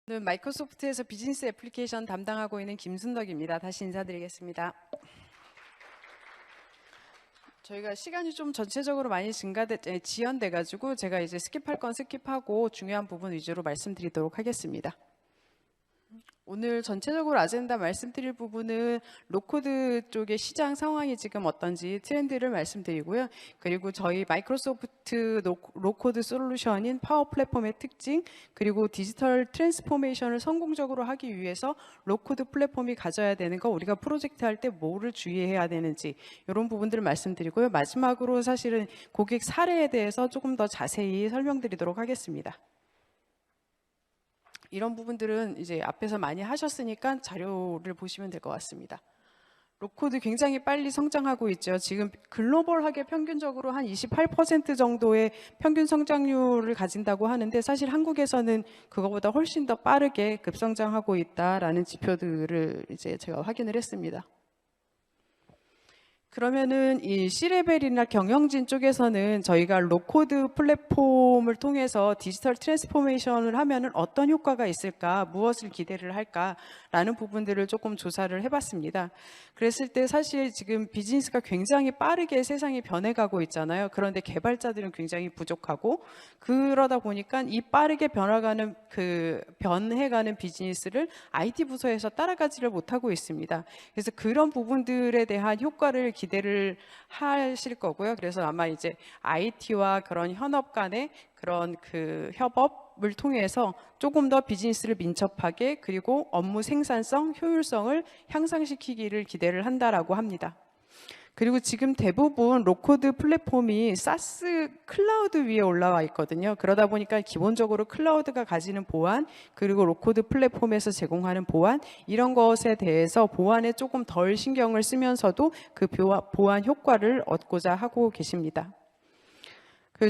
저는 마이크로소프트에서 비즈니스 애플리케이션 담당하고 있는 김순덕입니다. 다시 인사드리겠습니다. 저희가 시간이 좀 전체적으로 많이 지연돼가지고 제가 이제 스킵할 건 스킵하고 중요한 부분 위주로 말씀드리도록 하겠습니다. 오늘 전체적으로 아젠다 말씀드릴 부분은 로코드 쪽의 시장 상황이 지금 어떤지 트렌드를 말씀드리고요. 그리고 저희 마이크로소프트 로코드 솔루션인 파워 플랫폼의 특징, 그리고 디지털 트랜스포메이션을 성공적으로 하기 위해서 로코드 플랫폼이 가져야 되는 거, 우리가 프로젝트 할 때 뭐를 주의해야 되는지 이런 부분들을 말씀드리고요. 마지막으로 사실은 고객 사례에 대해서 조금 더 자세히 설명드리도록 하겠습니다. 이런 부분들은 이제 앞에서 많이 하셨으니까 자료를 보시면 될 것 같습니다. 로코드 굉장히 빨리 성장하고 있죠. 지금 글로벌하게 평균적으로 한 28% 정도의 평균 성장률을 가진다고 하는데 사실 한국에서는 그거보다 훨씬 더 빠르게 급성장하고 있다라는 지표들을 이제 제가 확인을 했습니다. 그러면은 이 C레벨이나 경영진 쪽에서는 저희가 로코드 플랫폼을 통해서 디지털 트랜스포메이션을 하면은 어떤 효과가 있을까, 무엇을 기대를 할까라는 부분들을 조금 조사를 해봤습니다. 그랬을 때 사실 지금 비즈니스가 굉장히 빠르게 세상이 변해가고 있잖아요. 그런데 개발자들은 굉장히 부족하고, 그러다 보니까 이 빠르게 변해가는 비즈니스를 IT 부서에서 따라가지를 못하고 있습니다. 그래서 그런 부분들에 대한 효과를 기대를 하실 거고요. 그래서 아마 이제 IT와 그런 현업 간의 그런 협업을 통해서 조금 더 비즈니스를 민첩하게, 그리고 업무 생산성, 효율성을 향상시키기를 기대를 한다라고 합니다. 그리고 지금 대부분 로코드 플랫폼이 사스 클라우드 위에 올라와 있거든요. 그러다 보니까 기본적으로 클라우드가 가지는 보안, 그리고 로코드 플랫폼에서 제공하는 보안, 이런 것에 대해서 보안에 조금 덜 신경을 쓰면서도 그 보안 효과를 얻고자 하고 계십니다.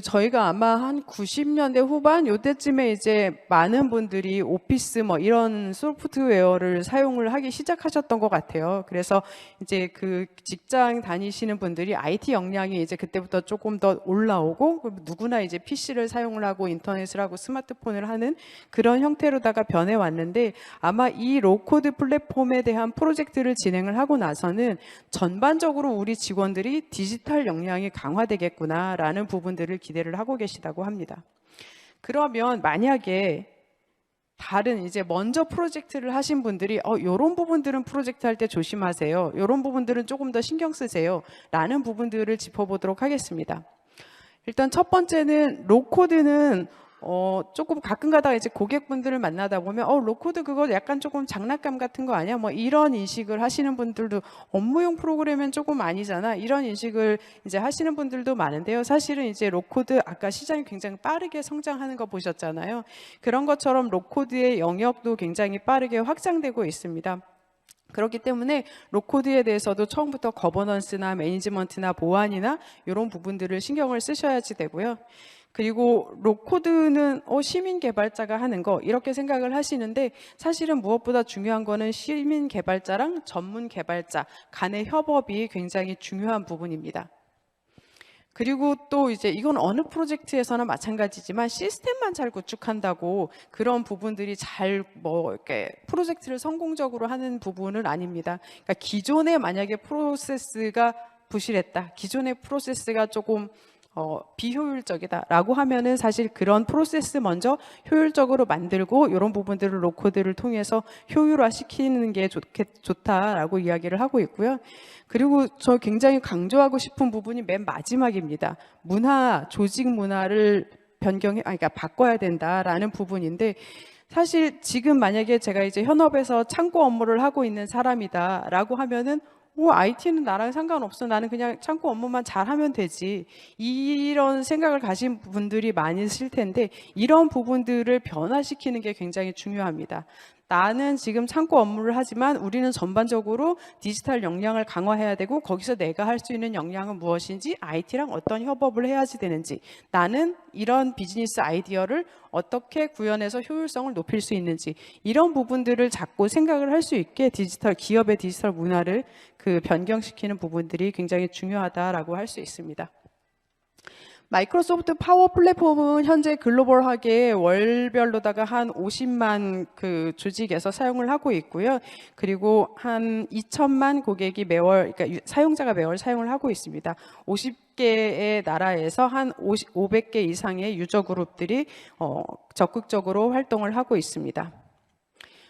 저희가 아마 한 90년대 후반 요때쯤에 이제 많은 분들이 오피스 이런 소프트웨어를 사용을 하기 시작하셨던 것 같아요. 그래서 이제 그 직장 다니시는 분들이 IT 역량이 이제 그때부터 조금 더 올라오고, 누구나 이제 PC를 사용을 하고 인터넷을 하고 스마트폰을 하는 그런 형태로다가 변해왔는데, 아마 이 로코드 플랫폼에 대한 프로젝트를 진행을 하고 나서는 전반적으로 우리 직원들이 디지털 역량이 강화되겠구나라는 부분들을 기대를 하고 계시다고 합니다. 그러면 만약에 다른 이제 먼저 프로젝트를 하신 분들이 이런 부분들은 프로젝트 할 때 조심하세요, 이런 부분들은 조금 더 신경 쓰세요 라는 부분들을 짚어보도록 하겠습니다. 일단 첫 번째는 로코드는 조금 가끔 가다가 이제 고객분들을 만나다 보면 로코드 그거 약간 조금 장난감 같은 거 아니야? 이런 인식을 하시는 분들도, 업무용 프로그램은 조금 아니잖아, 이런 인식을 이제 하시는 분들도 많은데요. 사실은 이제 로코드 아까 시장이 굉장히 빠르게 성장하는 거 보셨잖아요. 그런 것처럼 로코드의 영역도 굉장히 빠르게 확장되고 있습니다. 그렇기 때문에 로코드에 대해서도 처음부터 거버넌스나 매니지먼트나 보안이나 이런 부분들을 신경을 쓰셔야지 되고요. 그리고 로코드는 시민 개발자가 하는 거, 이렇게 생각을 하시는데 사실은 무엇보다 중요한 거는 시민 개발자랑 전문 개발자 간의 협업이 굉장히 중요한 부분입니다. 그리고 또 이제 이건 어느 프로젝트에서나 마찬가지지만 시스템만 잘 구축한다고 그런 부분들이 잘 이렇게 프로젝트를 성공적으로 하는 부분은 아닙니다. 그러니까 기존에 만약에 프로세스가 부실했다, 기존의 프로세스가 조금 비효율적이다라고 하면은 사실 그런 프로세스 먼저 효율적으로 만들고 이런 부분들을 로코드를 통해서 효율화시키는 게 좋다라고 이야기를 하고 있고요. 그리고 저 굉장히 강조하고 싶은 부분이 맨 마지막입니다. 조직 문화를 그러니까 바꿔야 된다라는 부분인데, 사실 지금 만약에 제가 이제 현업에서 창고 업무를 하고 있는 사람이다라고 하면은 IT는 나랑 상관없어, 나는 그냥 창고 업무만 잘하면 되지, 이런 생각을 가진 분들이 많으실 텐데, 이런 부분들을 변화시키는 게 굉장히 중요합니다. 나는 지금 창고 업무를 하지만 우리는 전반적으로 디지털 역량을 강화해야 되고, 거기서 내가 할 수 있는 역량은 무엇인지, IT랑 어떤 협업을 해야지 되는지, 나는 이런 비즈니스 아이디어를 어떻게 구현해서 효율성을 높일 수 있는지, 이런 부분들을 자꾸 생각을 할 수 있게 기업의 디지털 문화를 변경시키는 부분들이 굉장히 중요하다라고 할 수 있습니다. 마이크로소프트 파워 플랫폼은 현재 글로벌하게 월별로다가 한 50만 그 조직에서 사용을 하고 있고요. 그리고 한 2천만 고객이 매월, 그러니까 사용자가 매월 사용을 하고 있습니다. 50개의 나라에서 한 500개 이상의 유저 그룹들이 적극적으로 활동을 하고 있습니다.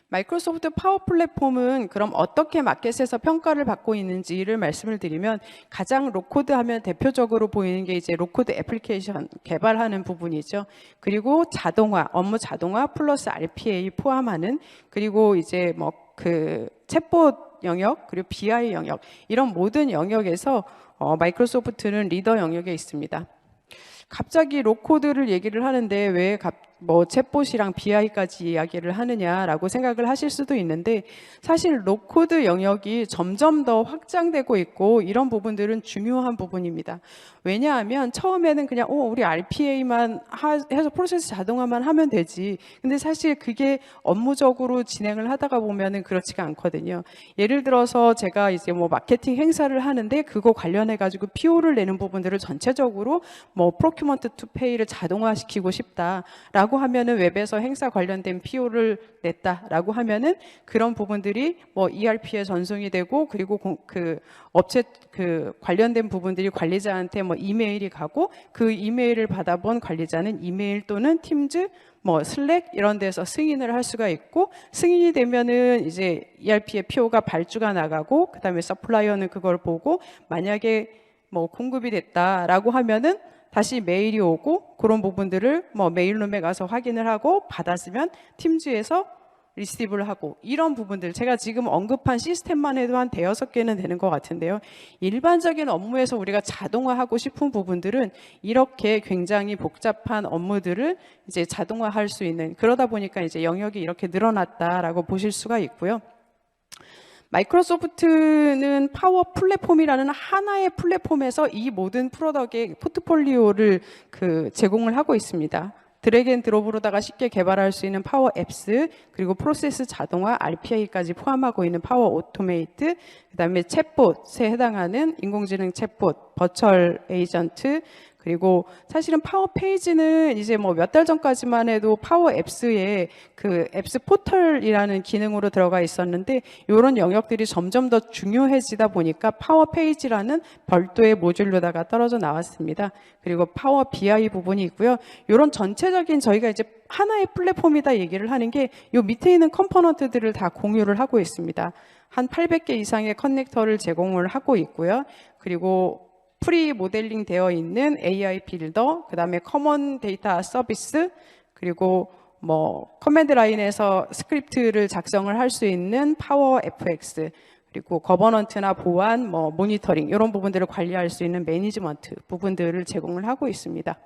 마이크로소프트 파워 플랫폼은 그럼 어떻게 마켓에서 평가를 받고 있는지를 말씀을 드리면, 가장 로코드 하면 대표적으로 보이는 게 이제 로코드 애플리케이션 개발하는 부분이죠. 그리고 자동화, 업무 자동화 플러스 RPA 포함하는, 그리고 이제 뭐 그 챗봇 영역, 그리고 BI 영역, 이런 모든 영역에서 마이크로소프트는 리더 영역에 있습니다. 갑자기 로코드를 얘기를 하는데 왜 뭐 챗봇이랑 BI까지 이야기를 하느냐라고 생각을 하실 수도 있는데, 사실 로코드 영역이 점점 더 확장되고 있고 이런 부분들은 중요한 부분입니다. 왜냐하면 처음에는 그냥 우리 RPA만 해서 프로세스 자동화만 하면 되지. 근데 사실 그게 업무적으로 진행을 하다가 보면은 그렇지가 않거든요. 예를 들어서 제가 이제 뭐 마케팅 행사를 하는데 그거 관련해 가지고 PO를 내는 부분들을 전체적으로 뭐 프로큐먼트 투 페이를 자동화시키고 싶다라고 하면은, 웹에서 행사 관련된 PO를 냈다라고 하면은 그런 부분들이 뭐 ERP에 전송이 되고, 그리고 그 업체 그 관련된 부분들이 관리자한테 뭐 이메일이 가고, 그 이메일을 받아본 관리자는 이메일 또는 팀즈, 뭐 슬랙 이런 데서 승인을 할 수가 있고, 승인이 되면은 이제 ERP의 PO가 발주가 나가고, 그다음에 서플라이어는 그걸 보고 만약에 뭐 공급이 됐다라고 하면은 다시 메일이 오고, 그런 부분들을 뭐 메일룸에 가서 확인을 하고, 받았으면 팀즈에서 리시브를 하고, 이런 부분들, 제가 지금 언급한 시스템만 해도 한 5-6개는 되는 것 같은데요. 일반적인 업무에서 우리가 자동화하고 싶은 부분들은 이렇게 굉장히 복잡한 업무들을 이제 자동화할 수 있는, 그러다 보니까 이제 영역이 이렇게 늘어났다라고 보실 수가 있고요. 마이크로소프트는 파워 플랫폼이라는 하나의 플랫폼에서 이 모든 프로덕트의 포트폴리오를 제공을 하고 있습니다. 드래그 앤 드롭으로다가 쉽게 개발할 수 있는 파워 앱스, 그리고 프로세스 자동화, RPA까지 포함하고 있는 파워 오토메이트, 그다음에 챗봇에 해당하는 인공지능 챗봇, 버추얼 에이전트, 그리고 사실은 파워 페이지는 이제 뭐 몇 달 전까지만 해도 파워 앱스에 그 앱스 포털이라는 기능으로 들어가 있었는데, 이런 영역들이 점점 더 중요해지다 보니까 파워 페이지라는 별도의 모듈로다가 떨어져 나왔습니다. 그리고 파워 BI 부분이 있고요. 이런 전체적인, 저희가 이제 하나의 플랫폼이다 얘기를 하는 게 이 밑에 있는 컴포넌트들을 다 공유를 하고 있습니다. 한 800개 이상의 커넥터를 제공을 하고 있고요. 그리고 프리 모델링 되어 있는 AI 빌더, 그 다음에 커먼 데이터 서비스, 그리고 뭐 커맨드 라인에서 스크립트를 작성을 할 수 있는 파워 FX, 그리고 거버넌트나 보안, 뭐 모니터링, 이런 부분들을 관리할 수 있는 매니지먼트 부분들을 제공을 하고 있습니다.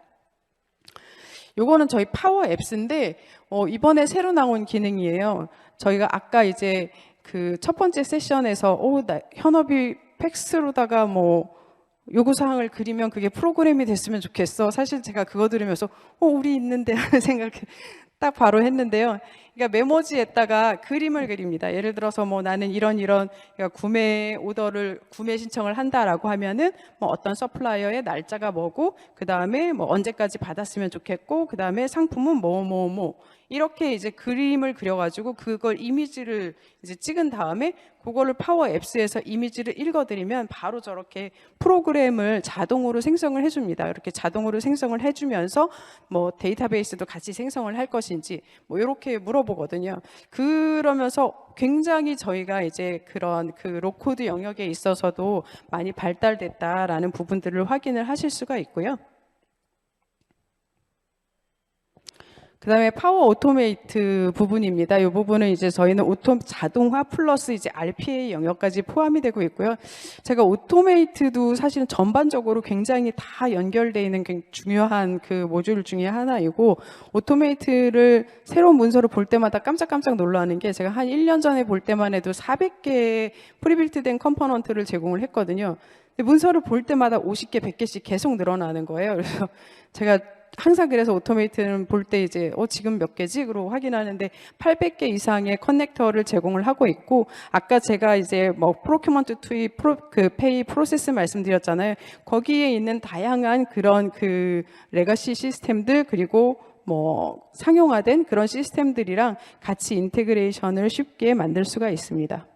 요거는 저희 파워 앱스인데 이번에 새로 나온 기능이에요. 저희가 아까 이제 그 첫 번째 세션에서 현업이 팩스로다가 뭐 요구사항을 그리면 그게 프로그램이 됐으면 좋겠어. 사실 제가 그거 들으면서 우리 있는데 하는 생각을 딱 바로 했는데요. 그러니까 메모지에다가 그림을 그립니다. 예를 들어서 뭐 나는 이런 그러니까 구매 신청을 한다라고 하면은 뭐 어떤 서플라이어의 날짜가 뭐고, 그 다음에 뭐 언제까지 받았으면 좋겠고, 그 다음에 상품은 뭐 이렇게 이제 그림을 그려가지고 그걸 이미지를 이제 찍은 다음에 그거를 파워 앱스에서 이미지를 읽어드리면 바로 저렇게 프로그램을 자동으로 생성을 해줍니다. 이렇게 자동으로 생성을 해주면서 뭐 데이터베이스도 같이 생성을 할 것인지 뭐 이렇게 물어보거든요. 그러면서 굉장히 저희가 이제 그런 그 로코드 영역에 있어서도 많이 발달됐다라는 부분들을 확인을 하실 수가 있고요. 그 다음에 파워 오토메이트 부분입니다. 이 부분은 이제 저희는 자동화 플러스 이제 RPA 영역까지 포함이 되고 있고요. 제가 오토메이트도 사실은 전반적으로 굉장히 다 연결되어 있는 중요한 그 모듈 중에 하나이고, 오토메이트를 새로운 문서를 볼 때마다 깜짝깜짝 놀라는 게, 제가 한 1년 전에 볼 때만 해도 400개의 프리빌트된 컴포넌트를 제공을 했거든요. 근데 문서를 볼 때마다 50개, 100개씩 계속 늘어나는 거예요. 그래서 제가 항상 그래서 오토메이트는 볼 때 이제 지금 몇 개지? 그로 확인하는데 800개 이상의 커넥터를 제공을 하고 있고, 아까 제가 이제 뭐 프로큐먼트 투입 그 페이 프로세스 말씀드렸잖아요. 거기에 있는 다양한 그런 그 레가시 시스템들, 그리고 뭐 상용화된 그런 시스템들이랑 같이 인테그레이션을 쉽게 만들 수가 있습니다.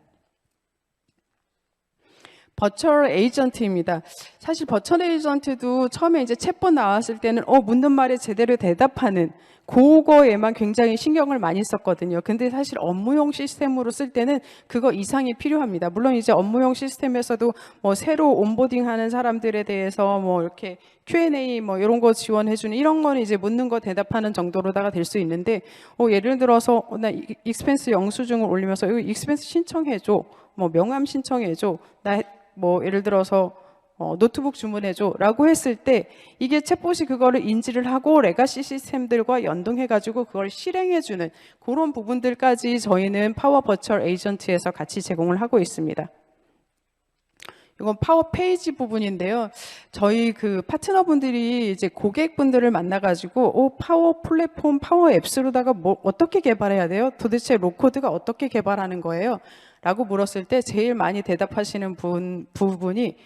버추얼 에이전트입니다. 사실 버추얼 에이전트도 처음에 이제 챗봇 나왔을 때는 묻는 말에 제대로 대답하는 그거에만 굉장히 신경을 많이 썼거든요. 근데 사실 업무용 시스템으로 쓸 때는 그거 이상이 필요합니다. 물론 이제 업무용 시스템에서도 뭐 새로 온보딩 하는 사람들에 대해서 뭐 이렇게 Q&A 뭐 이런 거 지원해주는 이런 거는 이제 묻는 거 대답하는 정도로다가 될 수 있는데, 예를 들어서 나 익스펜스 영수증을 올리면서 이거 익스펜스 신청해줘, 뭐 명함 신청해줘, 나 뭐 예를 들어서 노트북 주문해줘 라고 했을 때 이게 챗봇이 그거를 인지를 하고 레가시 시스템들과 연동해가지고 그걸 실행해주는 그런 부분들까지 저희는 파워 버추얼 에이전트에서 같이 제공을 하고 있습니다. 이건 파워 페이지 부분인데요. 저희 그 파트너분들이 이제 고객분들을 만나가지고 파워 플랫폼, 파워 앱스로다가 뭐 어떻게 개발해야 돼요? 도대체 로코드가 어떻게 개발하는 거예요? 라고 물었을 때 제일 많이 대답하시는 부분이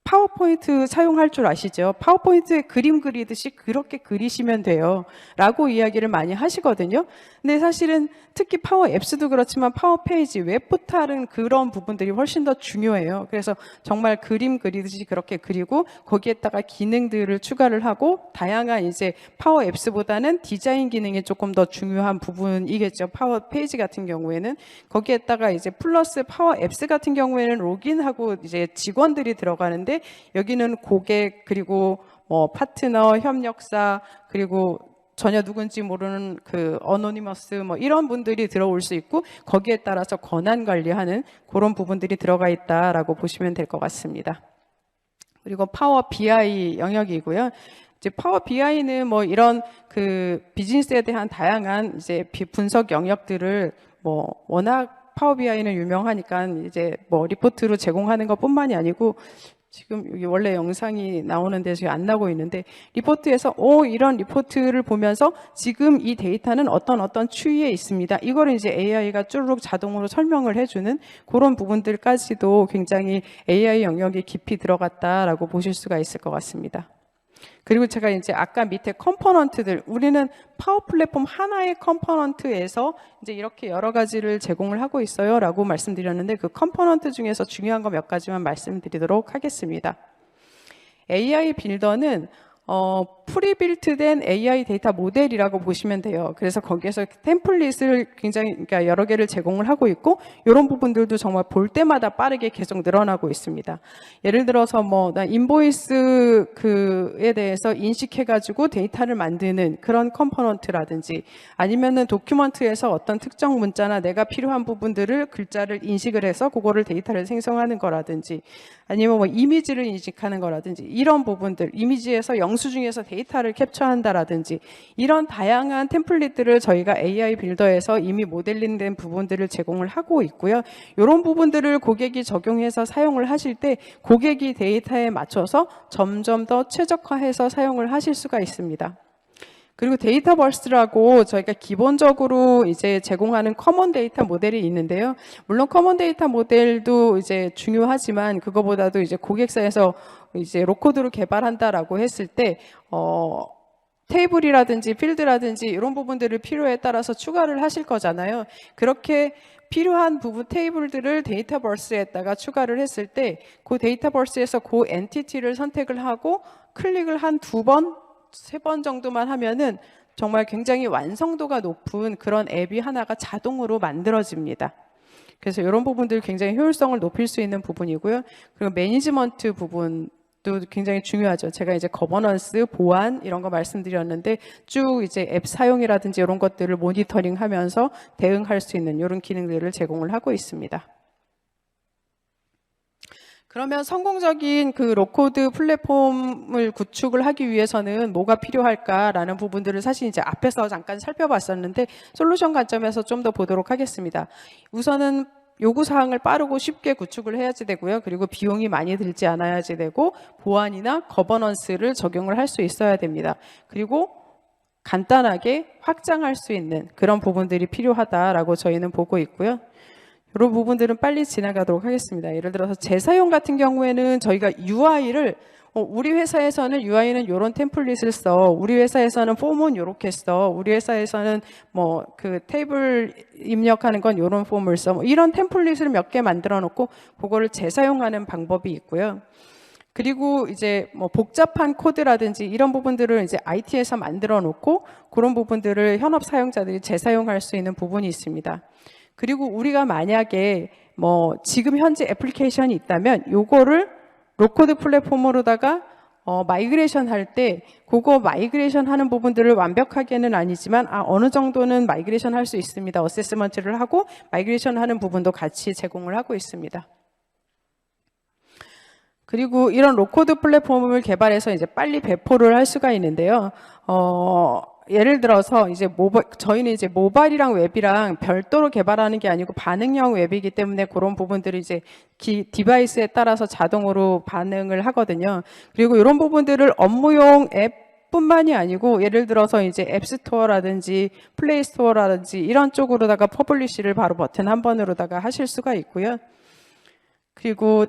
파워포인트 사용할 줄 아시죠? 파워포인트에 그림 그리듯이 그렇게 그리시면 돼요 라고 이야기를 많이 하시거든요. 근데 사실은 특히 파워 앱스도 그렇지만 파워 페이지, 웹 포탈은 그런 부분들이 훨씬 더 중요해요. 그래서 정말 그림 그리듯이 그렇게 그리고 거기에다가 기능들을 추가를 하고, 다양한 이제 파워 앱스보다는 디자인 기능이 조금 더 중요한 부분이겠죠. 파워 페이지 같은 경우에는 거기에다가 이제 플러스 파워 앱스 같은 경우에는 로그인하고 이제 직원들이 들어가는데, 여기는 고객, 그리고 뭐 파트너, 협력사, 그리고 전혀 누군지 모르는 그 어노니머스 뭐 이런 분들이 들어올 수 있고, 거기에 따라서 권한 관리하는 그런 부분들이 들어가 있다라고 보시면 될 것 같습니다. 그리고 파워 BI 영역이고요. 이제 파워 BI는 뭐 이런 그 비즈니스에 대한 다양한 이제 분석 영역들을 뭐 워낙 파워 BI는 유명하니까 이제 뭐 리포트로 제공하는 것뿐만이 아니고, 지금 여기 원래 영상이 나오는데 지금 안 나오고 있는데, 리포트에서 이런 리포트를 보면서 지금 이 데이터는 어떤 추이에 있습니다. 이거를 이제 AI가 쭈르륵 자동으로 설명을 해주는 그런 부분들까지도 굉장히 AI 영역이 깊이 들어갔다라고 보실 수가 있을 것 같습니다. 그리고 제가 이제 아까 밑에 컴포넌트들, 우리는 파워 플랫폼 하나의 컴포넌트에서 이제 이렇게 여러 가지를 제공을 하고 있어요 라고 말씀드렸는데, 그 컴포넌트 중에서 중요한 거 몇 가지만 말씀드리도록 하겠습니다. AI 빌더는 프리빌트된 AI 데이터 모델이라고 보시면 돼요. 그래서 거기에서 템플릿을 굉장히 그러니까 여러 개를 제공을 하고 있고, 이런 부분들도 정말 볼 때마다 빠르게 계속 늘어나고 있습니다. 예를 들어서 뭐 나 인보이스 그에 대해서 인식해가지고 데이터를 만드는 그런 컴포넌트라든지, 아니면은 도큐먼트에서 어떤 특정 문자나 내가 필요한 부분들을 글자를 인식을 해서 그거를 데이터를 생성하는 거라든지, 아니면 뭐 이미지를 인식하는 거라든지, 이런 부분들, 이미지에서 영수증에서 데이터를 캡처한다라든지, 이런 다양한 템플릿들을 저희가 AI 빌더에서 이미 모델링된 부분들을 제공을 하고 있고요. 이런 부분들을 고객이 적용해서 사용을 하실 때 고객이 데이터에 맞춰서 점점 더 최적화해서 사용을 하실 수가 있습니다. 그리고 데이터 버스트라고 저희가 기본적으로 이제 제공하는 커먼 데이터 모델이 있는데요. 물론 커먼 데이터 모델도 이제 중요하지만, 그거보다도 이제 고객사에서 이제 로코드로 개발한다라고 했을 때 테이블이라든지 필드라든지 이런 부분들을 필요에 따라서 추가를 하실 거잖아요. 그렇게 필요한 부분 테이블들을 데이터 버스에다가 추가를 했을 때 그 데이터 버스에서 그 엔티티를 선택을 하고 클릭을 한 2번, 3번 정도만 하면은 정말 굉장히 완성도가 높은 그런 앱이 하나가 자동으로 만들어집니다. 그래서 이런 부분들 굉장히 효율성을 높일 수 있는 부분이고요. 그리고 매니지먼트 부분도 굉장히 중요하죠. 제가 이제 거버넌스, 보안 이런 거 말씀드렸는데, 쭉 이제 앱 사용이라든지 이런 것들을 모니터링하면서 대응할 수 있는 이런 기능들을 제공을 하고 있습니다. 그러면 성공적인 그 로코드 플랫폼을 구축을 하기 위해서는 뭐가 필요할까라는 부분들을 사실 이제 앞에서 잠깐 살펴봤었는데, 솔루션 관점에서 좀 더 보도록 하겠습니다. 우선은 요구사항을 빠르고 쉽게 구축을 해야지 되고요. 그리고 비용이 많이 들지 않아야지 되고 보안이나 거버넌스를 적용을 할 수 있어야 됩니다. 그리고 간단하게 확장할 수 있는 그런 부분들이 필요하다라고 저희는 보고 있고요. 이런 부분들은 빨리 지나가도록 하겠습니다. 예를 들어서 재사용 같은 경우에는 저희가 UI를 우리 회사에서는 UI는 이런 템플릿을 써. 우리 회사에서는 폼은 이렇게 써. 우리 회사에서는 뭐 그 테이블 입력하는 건 이런 폼을 써. 뭐 이런 템플릿을 몇 개 만들어 놓고 그거를 재사용하는 방법이 있고요. 그리고 이제 뭐 복잡한 코드라든지 이런 부분들을 이제 IT에서 만들어 놓고 그런 부분들을 현업 사용자들이 재사용할 수 있는 부분이 있습니다. 그리고 우리가 만약에 뭐 지금 현재 애플리케이션이 있다면 요거를 로코드 플랫폼으로다가 마이그레이션 할 때 그거 마이그레이션 하는 부분들을 완벽하게는 아니지만 어느 정도는 마이그레이션 할 수 있습니다. 어세스먼트를 하고 마이그레이션 하는 부분도 같이 제공을 하고 있습니다. 그리고 이런 로코드 플랫폼을 개발해서 이제 빨리 배포를 할 수가 있는데요. 예를 들어서 이제 저희는 이제 모바일이랑 웹이랑 별도로 개발하는 게 아니고 반응형 웹이기 때문에 그런 부분들이 이제 디바이스에 따라서 자동으로 반응을 하거든요. 그리고 이런 부분들을 업무용 앱 뿐만이 아니고 예를 들어서 이제 앱스토어라든지 플레이스토어라든지 이런 쪽으로다가 퍼블리시를 바로 버튼 한 번으로다가 하실 수가 있고요. 그리고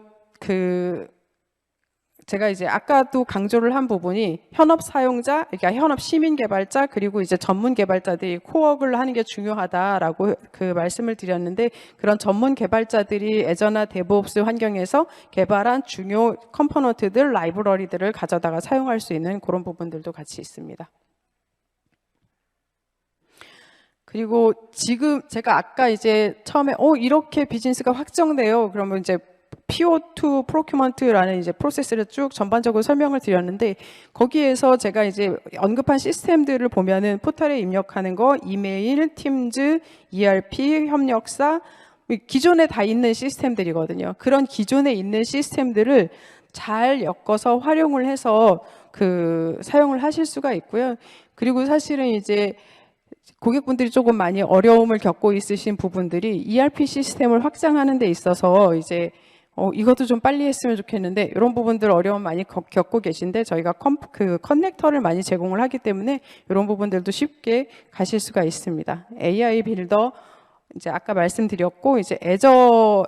제가 이제 아까도 강조를 한 부분이 현업 사용자, 그러니까 현업 시민 개발자 그리고 이제 전문 개발자들이 코업을 하는 게 중요하다라고 말씀을 드렸는데 그런 전문 개발자들이 애저나 데브옵스 환경에서 개발한 중요 컴포넌트들, 라이브러리들을 가져다가 사용할 수 있는 그런 부분들도 같이 있습니다. 그리고 지금 제가 아까 이제 처음에 이렇게 비즈니스가 확정돼요. 그러면 이제 PO2 프로큐먼트라는 이제 프로세스를 쭉 전반적으로 설명을 드렸는데 거기에서 제가 이제 언급한 시스템들을 보면은 포털에 입력하는 거, 이메일, 팀즈, ERP, 협력사 기존에 다 있는 시스템들이거든요. 그런 기존에 있는 시스템들을 잘 엮어서 활용을 해서 사용을 하실 수가 있고요. 그리고 사실은 이제 고객분들이 조금 많이 어려움을 겪고 있으신 부분들이 ERP 시스템을 확장하는 데 있어서 이제 이것도 좀 빨리 했으면 좋겠는데 이런 부분들 어려움 많이 겪고 계신데 저희가 커넥터를 많이 제공을 하기 때문에 이런 부분들도 쉽게 가실 수가 있습니다. AI 빌더 이제 아까 말씀드렸고 이제 애저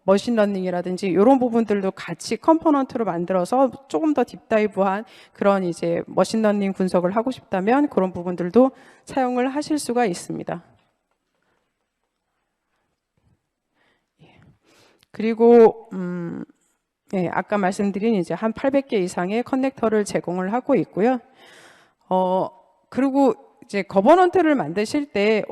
머신러닝이라든지 이런 부분들도 같이 컴포넌트로 만들어서 조금 더 딥다이브한 그런 이제 머신러닝 분석을 하고 싶다면 그런 부분들도 사용을 하실 수가 있습니다. 그리고 아까 말씀드린 이제 한 800개 이상의 커넥터를 제공을 하고 있고요. 그리고 이제 거버넌트를 만드실 때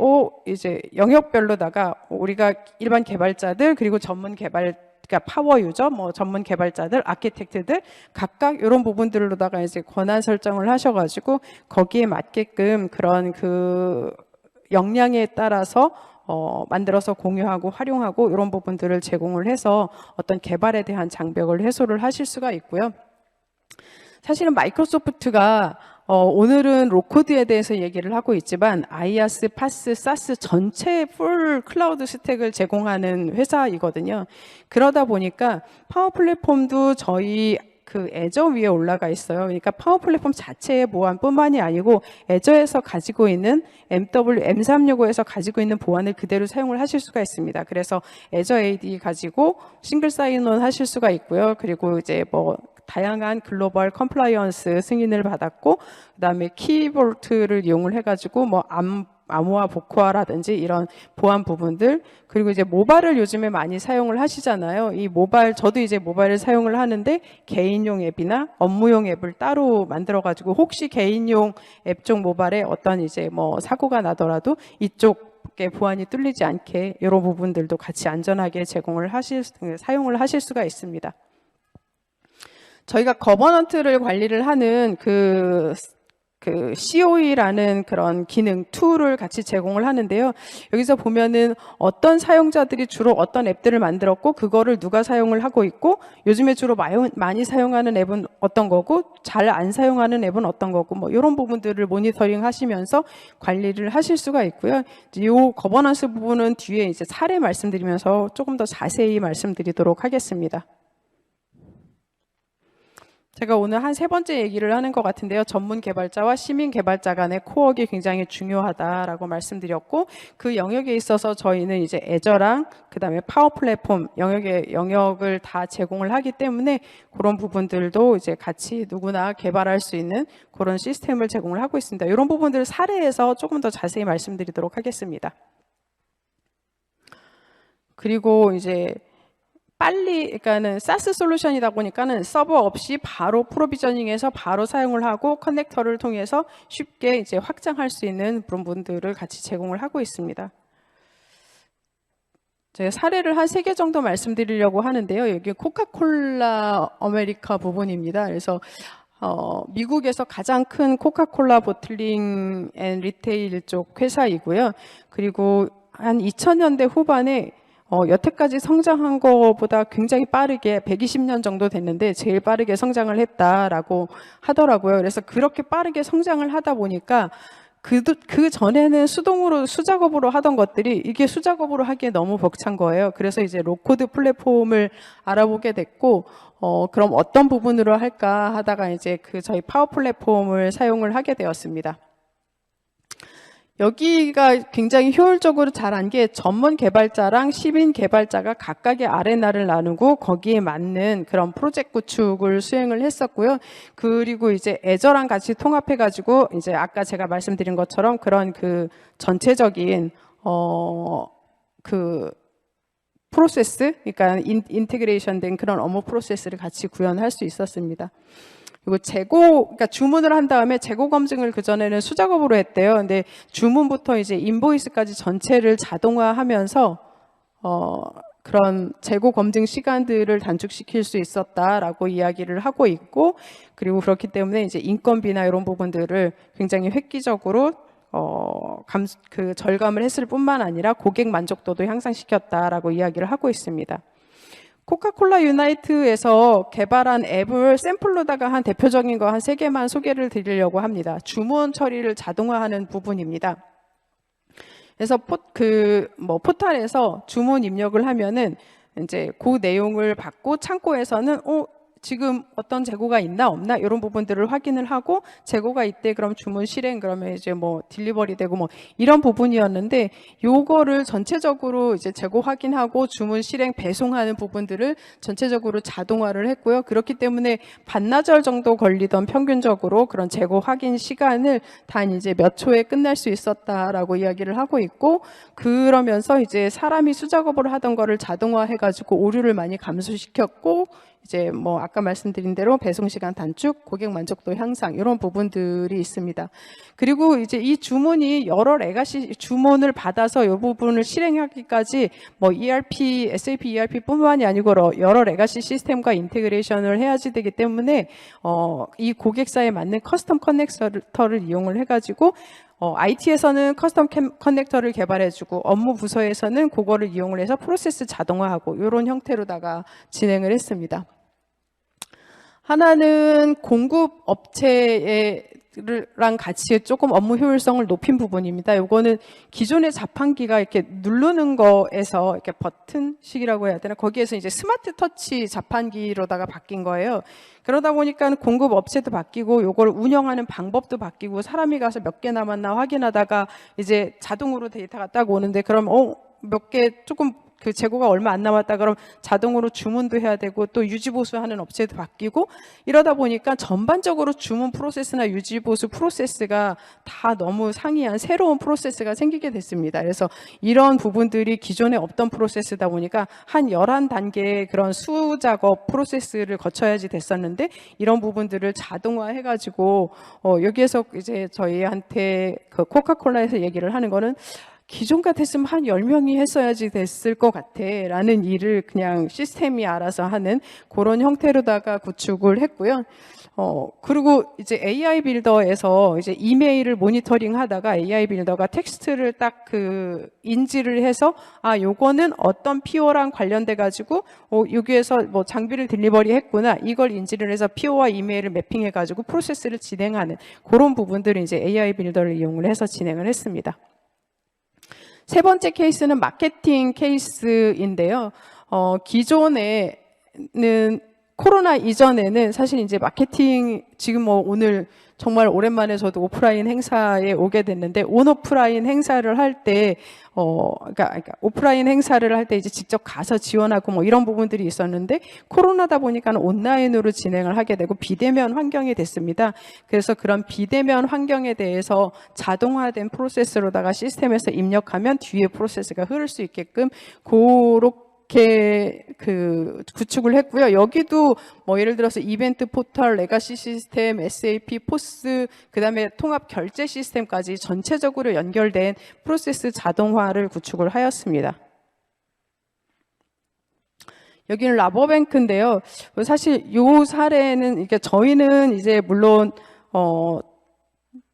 이제 영역별로다가 우리가 일반 개발자들 그리고 전문 그러니까 파워 유저, 뭐 전문 개발자들, 아키텍트들 각각 이런 부분들로다가 이제 권한 설정을 하셔가지고 거기에 맞게끔 그런 역량에 따라서 만들어서 공유하고 활용하고 이런 부분들을 제공을 해서 어떤 개발에 대한 장벽을 해소를 하실 수가 있고요. 사실은 마이크로소프트가 오늘은 로코드에 대해서 얘기를 하고 있지만 아이아스, 파스, 사스 전체 풀 클라우드 스택을 제공하는 회사이거든요. 그러다 보니까 파워 플랫폼도 저희 애저 위에 올라가 있어요. 그러니까 파워 플랫폼 자체의 보안뿐만이 아니고 애저에서 가지고 있는 M365에서 가지고 있는 보안을 그대로 사용을 하실 수가 있습니다. 그래서 애저 AD 가지고 싱글 사인온 하실 수가 있고요. 그리고 이제 뭐 다양한 글로벌 컴플라이언스 승인을 받았고 그다음에 키볼트를 이용을 해가지고 뭐 암호화 복호화라든지 이런 보안 부분들 그리고 이제 모바일을 요즘에 많이 사용을 하시잖아요. 이 모바일 저도 이제 모바일을 사용을 하는데 개인용 앱이나 업무용 앱을 따로 만들어가지고 혹시 개인용 앱 쪽 모바일에 어떤 이제 뭐 사고가 나더라도 이쪽에 보안이 뚫리지 않게 이런 부분들도 같이 안전하게 사용을 하실 수가 있습니다. 저희가 거버넌트를 관리를 하는 그 COE라는 그런 기능 툴을 같이 제공을 하는데요. 여기서 보면은 어떤 사용자들이 주로 어떤 앱들을 만들었고 그거를 누가 사용을 하고 있고 요즘에 주로 많이 사용하는 앱은 어떤 거고 잘 안 사용하는 앱은 어떤 거고 뭐 이런 부분들을 모니터링 하시면서 관리를 하실 수가 있고요. 이 거버넌스 부분은 뒤에 이제 사례 말씀드리면서 조금 더 자세히 말씀드리도록 하겠습니다. 제가 오늘 한 세 번째 얘기를 하는 것 같은데요. 전문 개발자와 시민 개발자 간의 코어가 굉장히 중요하다라고 말씀드렸고 그 영역에 있어서 저희는 이제 애저랑 그다음에 파워 플랫폼 영역을 다 제공을 하기 때문에 그런 부분들도 이제 같이 누구나 개발할 수 있는 그런 시스템을 제공을 하고 있습니다. 이런 부분들을 사례에서 조금 더 자세히 말씀드리도록 하겠습니다. 그리고 이제 그러니까는 SaaS 솔루션이다 보니까는 서버 없이 바로 프로비저닝해서 바로 사용을 하고 커넥터를 통해서 쉽게 이제 확장할 수 있는 그런 분들을 같이 제공을 하고 있습니다. 제가 사례를 한 3개 정도 말씀드리려고 하는데요. 여기 코카콜라 아메리카 부분입니다. 그래서 미국에서 가장 큰 코카콜라 보틀링 앤 리테일 쪽 회사이고요. 그리고 한 2000년대 후반에 여태까지 성장한 것보다 굉장히 빠르게 120년 정도 됐는데 제일 빠르게 성장을 했다라고 하더라고요. 그래서 그렇게 빠르게 성장을 하다 보니까 그 전에는 수작업으로 하던 것들이 이게 수작업으로 하기에 너무 벅찬 거예요. 그래서 이제 로코드 플랫폼을 알아보게 됐고, 그럼 어떤 부분으로 할까 하다가 이제 저희 파워 플랫폼을 사용을 하게 되었습니다. 여기가 굉장히 효율적으로 잘한 게 전문 개발자랑 시민 개발자가 각각의 아레나를 나누고 거기에 맞는 그런 프로젝트 구축을 수행을 했었고요. 그리고 이제 애저랑 같이 통합해가지고 이제 아까 제가 말씀드린 것처럼 그런 그 전체적인 그 프로세스, 그러니까 인테그레이션 된 그런 업무 프로세스를 같이 구현할 수 있었습니다. 그리고 그러니까 주문을 한 다음에 재고 검증을 그전에는 수작업으로 했대요. 근데 주문부터 이제 인보이스까지 전체를 자동화하면서, 그런 재고 검증 시간들을 단축시킬 수 있었다라고 이야기를 하고 있고, 그리고 그렇기 때문에 이제 인건비나 이런 부분들을 굉장히 획기적으로 절감을 했을 뿐만 아니라 고객 만족도도 향상시켰다라고 이야기를 하고 있습니다. 코카콜라 유나이트에서 개발한 앱을 샘플로다가 한 대표적인 거 한 3개만 소개를 드리려고 합니다. 주문 처리를 자동화하는 부분입니다. 그래서 포탈에서 주문 입력을 하면은 이제 그 내용을 받고 창고에서는 지금 어떤 재고가 있나 없나 이런 부분들을 확인을 하고 재고가 있대 그럼 주문 실행 그러면 이제 뭐 딜리버리 되고 뭐 이런 부분이었는데 요거를 전체적으로 이제 재고 확인하고 주문 실행 배송하는 부분들을 전체적으로 자동화를 했고요. 그렇기 때문에 반나절 정도 걸리던 평균적으로 그런 재고 확인 시간을 단 이제 몇 초에 끝날 수 있었다라고 이야기를 하고 있고 그러면서 이제 사람이 수작업을 하던 거를 자동화해 가지고 오류를 많이 감소시켰고 이제 뭐 아까 말씀드린 대로 배송 시간 단축, 고객 만족도 향상 이런 부분들이 있습니다. 그리고 이제 이 주문이 여러 레가시 주문을 받아서 이 부분을 실행하기까지 뭐 ERP, SAP ERP뿐만이 아니고 여러 레가시 시스템과 인테그레이션을 해야지 되기 때문에 이 고객사에 맞는 커스텀 커넥터를 이용을 해가지고 IT에서는 커스텀 커넥터를 개발해주고 업무 부서에서는 그거를 이용을 해서 프로세스 자동화하고 이런 형태로다가 진행을 했습니다. 하나는 공급 업체랑 같이 조금 업무 효율성을 높인 부분입니다. 이거는 기존의 자판기가 이렇게 누르는 거에서 이렇게 버튼식이라고 해야 되나? 거기에서 이제 스마트 터치 자판기로다가 바뀐 거예요. 그러다 보니까 공급 업체도 바뀌고 이걸 운영하는 방법도 바뀌고 사람이 가서 몇 개 남았나 확인하다가 이제 자동으로 데이터가 딱 오는데 그럼 몇 개 조금 그 재고가 얼마 안 남았다 그럼 자동으로 주문도 해야 되고 또 유지보수하는 업체도 바뀌고 이러다 보니까 전반적으로 주문 프로세스나 유지보수 프로세스가 다 너무 상이한 새로운 프로세스가 생기게 됐습니다. 그래서 이런 부분들이 기존에 없던 프로세스다 보니까 한 11단계의 그런 수작업 프로세스를 거쳐야지 됐었는데 이런 부분들을 자동화해가지고 여기에서 이제 저희한테 그 코카콜라에서 얘기를 하는 거는 기존 같았으면 한 10명이 했어야지 됐을 것 같아 라는 일을 그냥 시스템이 알아서 하는 그런 형태로다가 구축을 했고요. 그리고 이제 AI 빌더에서 이제 이메일을 모니터링 하다가 AI 빌더가 텍스트를 딱 그 인지를 해서 아, 요거는 어떤 PO랑 관련돼 가지고 여기에서 뭐 장비를 딜리버리 했구나. 이걸 인지를 해서 PO와 이메일을 매핑해 가지고 프로세스를 진행하는 그런 부분들을 이제 AI 빌더를 이용을 해서 진행을 했습니다. 세 번째 케이스는 마케팅 케이스인데요. 기존에는 코로나 이전에는 사실 이제 마케팅 지금 뭐 오늘 정말 오랜만에 저도 오프라인 행사에 오게 됐는데 온오프라인 행사를 할 때 그러니까 오프라인 행사를 할 때 이제 직접 가서 지원하고 뭐 이런 부분들이 있었는데 코로나다 보니까 온라인으로 진행을 하게 되고 비대면 환경이 됐습니다. 그래서 그런 비대면 환경에 대해서 자동화된 프로세스로다가 시스템에서 입력하면 뒤에 프로세스가 흐를 수 있게끔 이렇게 그 구축을 했고요. 여기도 뭐 예를 들어서 이벤트 포털, 레가시 시스템, SAP, 포스, 그다음에 통합 결제 시스템까지 전체적으로 연결된 프로세스 자동화를 구축을 하였습니다. 여기는 라보뱅크인데요. 사실 이 사례는 이게 저희는 이제 물론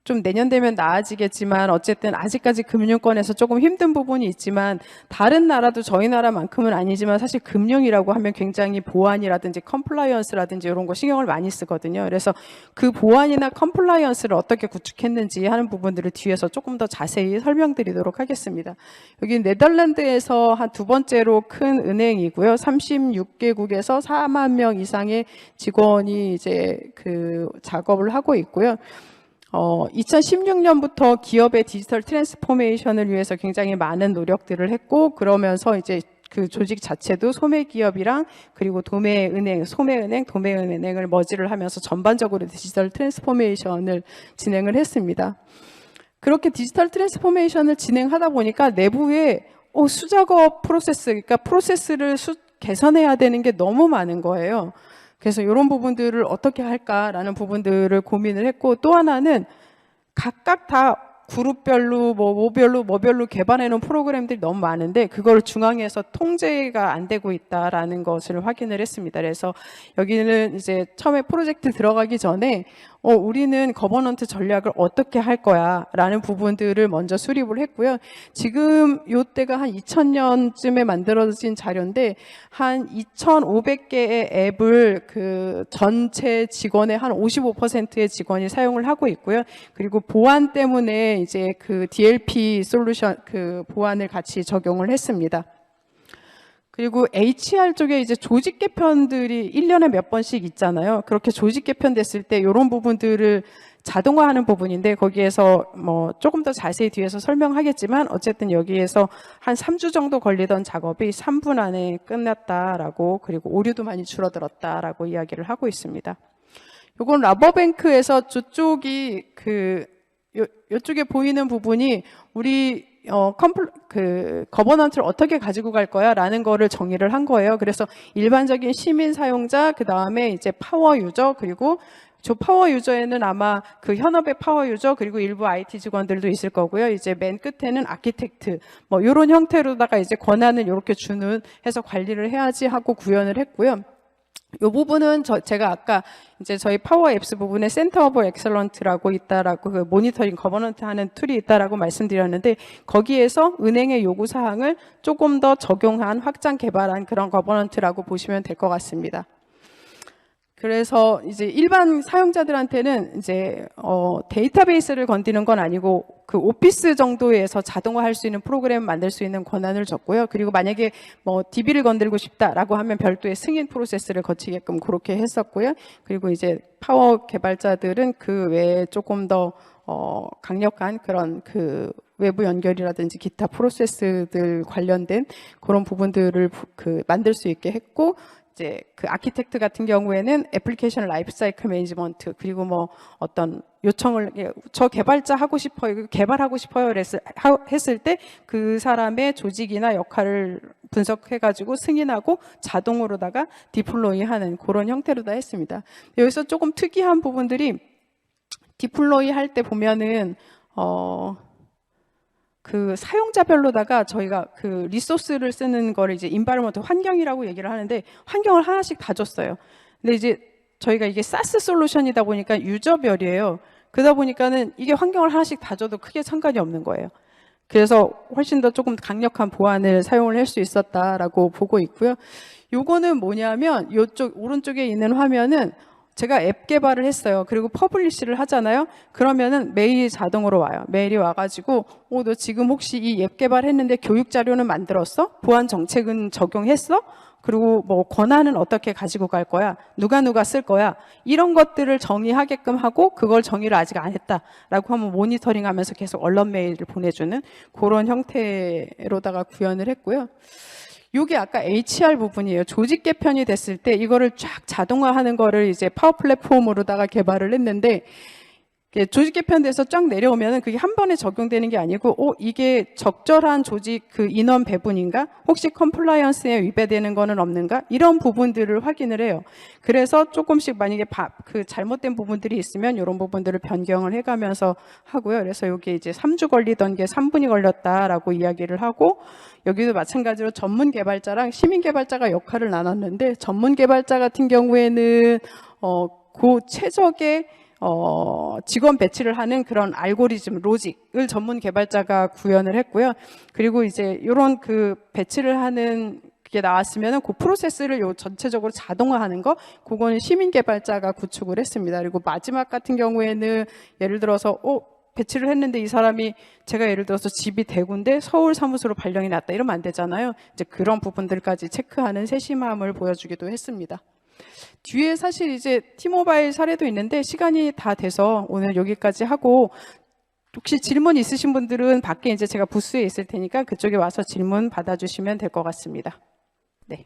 좀 내년 되면 나아지겠지만 어쨌든 아직까지 금융권에서 조금 힘든 부분이 있지만 다른 나라도 저희 나라만큼은 아니지만 사실 금융이라고 하면 굉장히 보안이라든지 컴플라이언스라든지 이런 거 신경을 많이 쓰거든요. 그래서 그 보안이나 컴플라이언스를 어떻게 구축했는지 하는 부분들을 뒤에서 조금 더 자세히 설명드리도록 하겠습니다. 여기 네덜란드에서 한 두 번째로 큰 은행이고요. 36개국에서 4만 명 이상의 직원이 이제 그 작업을 하고 있고요. 2016년부터 기업의 디지털 트랜스포메이션을 위해서 굉장히 많은 노력들을 했고 그러면서 이제 그 조직 자체도 소매기업이랑 그리고 도매은행, 소매은행, 도매은행을 머지를 하면서 전반적으로 디지털 트랜스포메이션을 진행을 했습니다. 그렇게 디지털 트랜스포메이션을 진행하다 보니까 내부에 수작업 프로세스, 그러니까 프로세스를 개선해야 되는 게 너무 많은 거예요. 그래서 이런 부분들을 어떻게 할까라는 부분들을 고민을 했고 또 하나는 각각 다 그룹별로 뭐별로 개발해 놓은 프로그램들이 너무 많은데 그걸 중앙에서 통제가 안 되고 있다라는 것을 확인을 했습니다. 그래서 여기는 이제 처음에 프로젝트 들어가기 전에 우리는 거버넌트 전략을 어떻게 할 거야 라는 부분들을 먼저 수립을 했고요. 지금 요때가 한 2000년쯤에 만들어진 자료인데 한 2,500개의 앱을 그 전체 직원의 한 55%의 직원이 사용을 하고 있고요. 그리고 보안 때문에 이제 그 DLP 솔루션 그 보안을 같이 적용을 했습니다. 그리고 HR 쪽에 이제 조직 개편들이 1년에 몇 번씩 있잖아요. 그렇게 조직 개편됐을 때 이런 부분들을 자동화하는 부분인데 거기에서 뭐 조금 더 자세히 뒤에서 설명하겠지만 어쨌든 여기에서 한 3주 정도 걸리던 작업이 3분 안에 끝났다라고 그리고 오류도 많이 줄어들었다라고 이야기를 하고 있습니다. 요건 라보뱅크에서 저쪽이 요쪽에 보이는 부분이 우리 거버넌트를 어떻게 가지고 갈 거야? 라는 거를 정의를 한 거예요. 그래서 일반적인 시민 사용자, 그 다음에 이제 파워 유저, 그리고 저 파워 유저에는 아마 그 현업의 파워 유저, 그리고 일부 IT 직원들도 있을 거고요. 이제 맨 끝에는 아키텍트, 뭐, 이런 형태로다가 이제 권한을 이렇게 주는, 해서 관리를 해야지 하고 구현을 했고요. 이 부분은 제가 아까 이제 저희 파워 앱스 부분에 센터 오브 엑셀런트라고 있다라고 그 모니터링 거버넌트 하는 툴이 있다라고 말씀드렸는데 거기에서 은행의 요구 사항을 조금 더 적용한 확장 개발한 그런 거버넌트라고 보시면 될 것 같습니다. 그래서 이제 일반 사용자들한테는 이제 데이터베이스를 건드리는 건 아니고 그 오피스 정도에서 자동화할 수 있는 프로그램 만들 수 있는 권한을 줬고요. 그리고 만약에 뭐 DB를 건드리고 싶다라고 하면 별도의 승인 프로세스를 거치게끔 그렇게 했었고요. 그리고 이제 파워 개발자들은 그 외에 조금 더 강력한 그런 그 외부 연결이라든지 기타 프로세스들 관련된 그런 부분들을 만들 수 있게 했고. 이제 그 아키텍트 같은 경우에는 애플리케이션 라이프 사이클 매니지먼트 그리고 뭐 어떤 요청을 저 개발자 하고 싶어요 개발하고 싶어요 했을 때 그 사람의 조직이나 역할을 분석해 가지고 승인하고 자동으로다가 디플로이하는 그런 형태로 다 했습니다. 여기서 조금 특이한 부분들이 디플로이 할 때 보면은 그 사용자별로다가 저희가 그 리소스를 쓰는 거를 이제 인바이러먼트 환경이라고 얘기를 하는데 환경을 하나씩 다 줬어요. 근데 이제 저희가 이게 사스 솔루션이다 보니까 유저별이에요. 그러다 보니까는 이게 환경을 하나씩 다 줘도 크게 상관이 없는 거예요. 그래서 훨씬 더 조금 강력한 보안을 사용을 할 수 있었다라고 보고 있고요. 요거는 뭐냐면 요쪽 오른쪽에 있는 화면은 제가 앱 개발을 했어요. 그리고 퍼블리시를 하잖아요. 그러면은 메일이 자동으로 와요. 메일이 와가지고 너 지금 혹시 이 앱 개발했는데 교육 자료는 만들었어? 보안 정책은 적용했어? 그리고 뭐 권한은 어떻게 가지고 갈 거야? 누가 쓸 거야? 이런 것들을 정의하게끔 하고 그걸 정의를 아직 안 했다라고 하면 모니터링하면서 계속 언론 메일을 보내주는 그런 형태로다가 구현을 했고요. 요게 아까 HR 부분이에요. 조직 개편이 됐을 때 이거를 쫙 자동화하는 거를 이제 파워 플랫폼으로다가 개발을 했는데 조직 개편돼서 쫙 내려오면은 그게 한 번에 적용되는 게 아니고, 이게 적절한 조직 그 인원 배분인가? 혹시 컴플라이언스에 위배되는 거는 없는가? 이런 부분들을 확인을 해요. 그래서 조금씩 만약에 그 잘못된 부분들이 있으면 이런 부분들을 변경을 해가면서 하고요. 그래서 여기 이제 3주 걸리던 게 3분이 걸렸다라고 이야기를 하고, 여기도 마찬가지로 전문 개발자랑 시민 개발자가 역할을 나눴는데, 전문 개발자 같은 경우에는 그 최적의 직원 배치를 하는 그런 알고리즘, 로직을 전문 개발자가 구현을 했고요. 그리고 이제 이런 그 배치를 하는 게 나왔으면 그 프로세스를 전체적으로 자동화하는 거, 그거는 시민 개발자가 구축을 했습니다. 그리고 마지막 같은 경우에는 예를 들어서 배치를 했는데 이 사람이 제가 예를 들어서 집이 대구인데 서울 사무소로 발령이 났다 이러면 안 되잖아요. 이제 그런 부분들까지 체크하는 세심함을 보여주기도 했습니다. 뒤에 사실 이제 T모바일 사례도 있는데 시간이 다 돼서 오늘 여기까지 하고, 혹시 질문 있으신 분들은 밖에 이제 제가 부스에 있을 테니까 그쪽에 와서 질문 받아주시면 될 것 같습니다. 네.